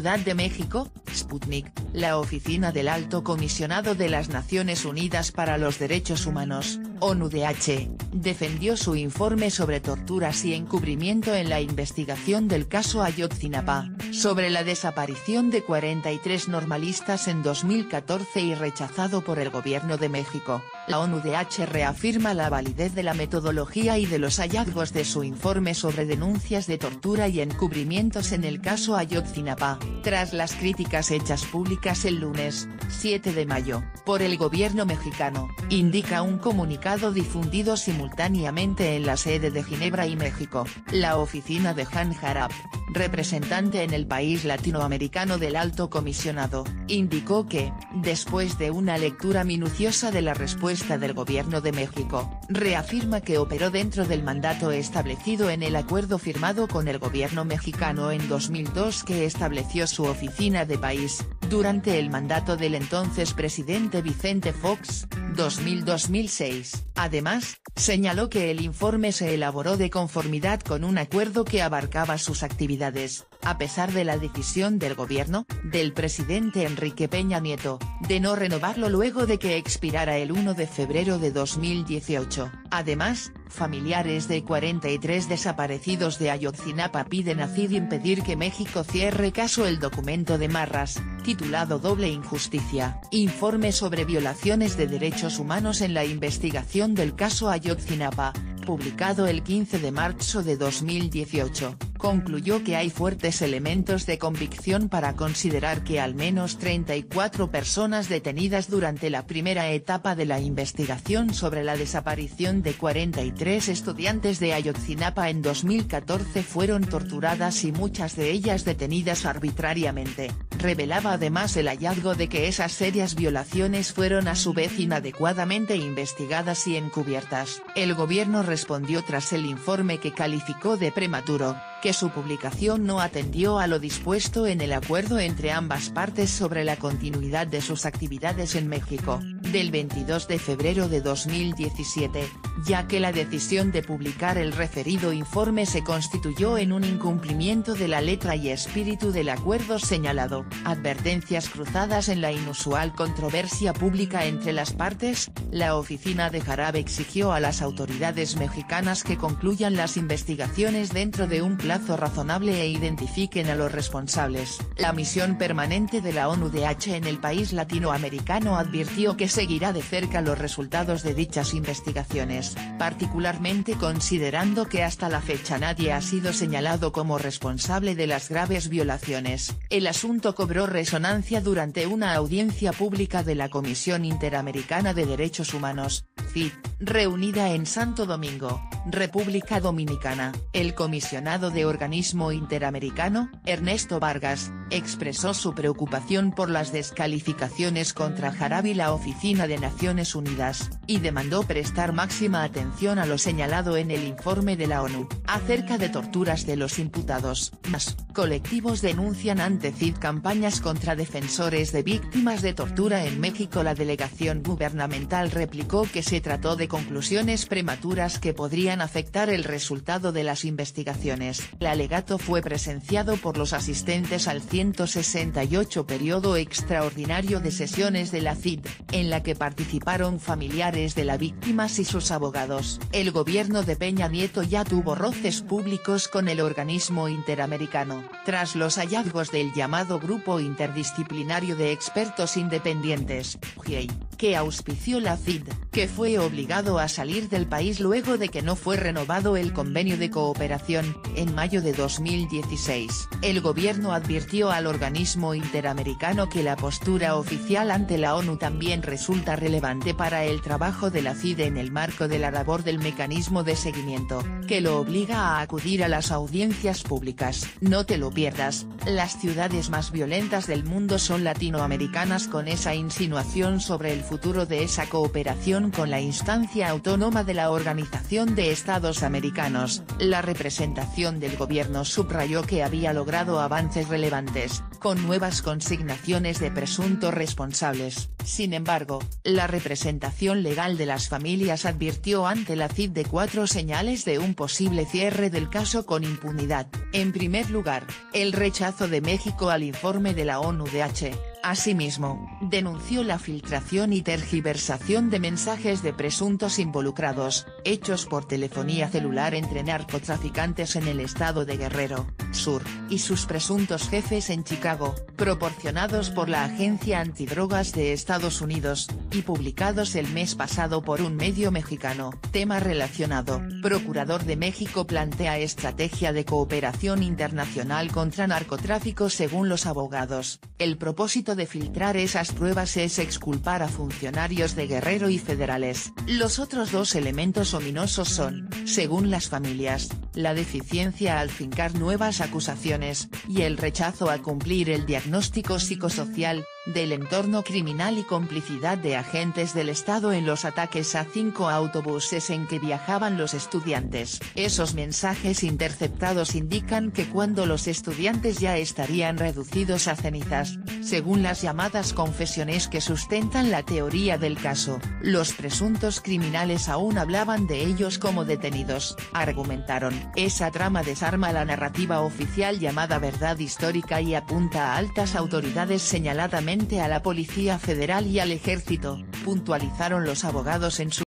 Ciudad de México, Sputnik, la Oficina del Alto Comisionado de las Naciones Unidas para los Derechos Humanos, ONU-DH, defendió su informe sobre torturas y encubrimiento en la investigación del caso Ayotzinapa, sobre la desaparición de 43 normalistas en 2014 y rechazado por el Gobierno de México. La ONU-DH reafirma la validez de la metodología y de los hallazgos de su informe sobre denuncias de tortura y encubrimientos en el caso Ayotzinapa, tras las críticas hechas públicas el lunes, 7 de mayo, por el gobierno mexicano, indica un comunicado difundido simultáneamente en la sede de Ginebra y México. La oficina de Han Harap, representante en el país latinoamericano del Alto Comisionado, indicó que, después de una lectura minuciosa de la respuesta del Gobierno de México, reafirma que operó dentro del mandato establecido en el acuerdo firmado con el gobierno mexicano en 2002 que estableció su oficina de país, durante el mandato del entonces presidente Vicente Fox, 2000-2006. Además, señaló que el informe se elaboró de conformidad con un acuerdo que abarcaba sus actividades, a pesar de la decisión del gobierno, del presidente Enrique Peña Nieto, de no renovarlo luego de que expirara el 1 de febrero de 2018. Además, familiares de 43 desaparecidos de Ayotzinapa piden a CID impedir que México cierre caso. El documento de Marras, titulado Doble Injusticia, informe sobre violaciones de derechos humanos en la investigación del caso Ayotzinapa, publicado el 15 de marzo de 2018, concluyó que hay fuertes elementos de convicción para considerar que al menos 34 personas detenidas durante la primera etapa de la investigación sobre la desaparición de 43 estudiantes de Ayotzinapa en 2014 fueron torturadas y muchas de ellas detenidas arbitrariamente. Revelaba además el hallazgo de que esas serias violaciones fueron a su vez inadecuadamente investigadas y encubiertas. El gobierno respondió tras el informe que calificó de prematuro, que su publicación no atendió a lo dispuesto en el acuerdo entre ambas partes sobre la continuidad de sus actividades en México, del 22 de febrero de 2017, ya que la decisión de publicar el referido informe se constituyó en un incumplimiento de la letra y espíritu del acuerdo señalado. Advertencias cruzadas en la inusual controversia pública entre las partes, la oficina de Harap exigió a las autoridades mexicanas que concluyan las investigaciones dentro de un plazo razonable e identifiquen a los responsables. La misión permanente de la ONU-DH en el país latinoamericano advirtió que seguirá de cerca los resultados de dichas investigaciones, particularmente considerando que hasta la fecha nadie ha sido señalado como responsable de las graves violaciones. El asunto cobró resonancia durante una audiencia pública de la Comisión Interamericana de Derechos Humanos, CID, reunida en Santo Domingo, República Dominicana. El comisionado de Organismo Interamericano, Ernesto Vargas, expresó su preocupación por las descalificaciones contra Harap y la Oficina de Naciones Unidas, y demandó prestar máxima atención a lo señalado en el informe de la ONU, acerca de torturas de los imputados. Más colectivos denuncian ante CID campañas contra defensores de víctimas de tortura en México. La delegación gubernamental replicó que se trató de conclusiones prematuras que podrían afectar el resultado de las investigaciones. El alegato fue presenciado por los asistentes al 168 periodo extraordinario de sesiones de la CID, en la que participaron familiares de las víctimas y sus abogados. El gobierno de Peña Nieto ya tuvo roces públicos con el organismo interamericano, tras los hallazgos del llamado Grupo Interdisciplinario de Expertos Independientes, GIEI, que auspició la CID, que fue obligado a salir del país luego de que no fue renovado el convenio de cooperación, en mayo de 2016. El gobierno advirtió al organismo interamericano que la postura oficial ante la ONU también resulta relevante para el trabajo de la CID en el marco de la labor del mecanismo de seguimiento, que lo obliga a acudir a las audiencias públicas. No te lo pierdas, las ciudades más violentas del mundo son latinoamericanas. Con esa insinuación sobre el futuro de esa cooperación con la instancia autónoma de la Organización de Estados Americanos. La representación del gobierno subrayó que había logrado avances relevantes, con nuevas consignaciones de presuntos responsables. Sin embargo, la representación legal de las familias advirtió ante la CID de 4 señales de un posible cierre del caso con impunidad. En primer lugar, el rechazo de México al informe de la ONU-DH. Asimismo, denunció la filtración y tergiversación de mensajes de presuntos involucrados, hechos por telefonía celular entre narcotraficantes en el estado de Guerrero, Sur, y sus presuntos jefes en Chicago, proporcionados por la Agencia Antidrogas de Estados Unidos, y publicados el mes pasado por un medio mexicano. Tema relacionado: Procurador de México plantea estrategia de cooperación internacional contra narcotráfico. Según los abogados, el propósito de filtrar esas pruebas es exculpar a funcionarios de Guerrero y federales. Los otros 2 elementos ominosos son, según las familias, la deficiencia al fincar nuevas acusaciones, y el rechazo a cumplir el diagnóstico psicosocial del entorno criminal y complicidad de agentes del Estado en los ataques a 5 autobuses en que viajaban los estudiantes. Esos mensajes interceptados indican que cuando los estudiantes ya estarían reducidos a cenizas, según las llamadas confesiones que sustentan la teoría del caso, los presuntos criminales aún hablaban de ellos como detenidos, argumentaron. Esa trama desarma la narrativa oficial llamada verdad histórica y apunta a altas autoridades, señaladamente a la Policía Federal y al Ejército, puntualizaron los abogados en su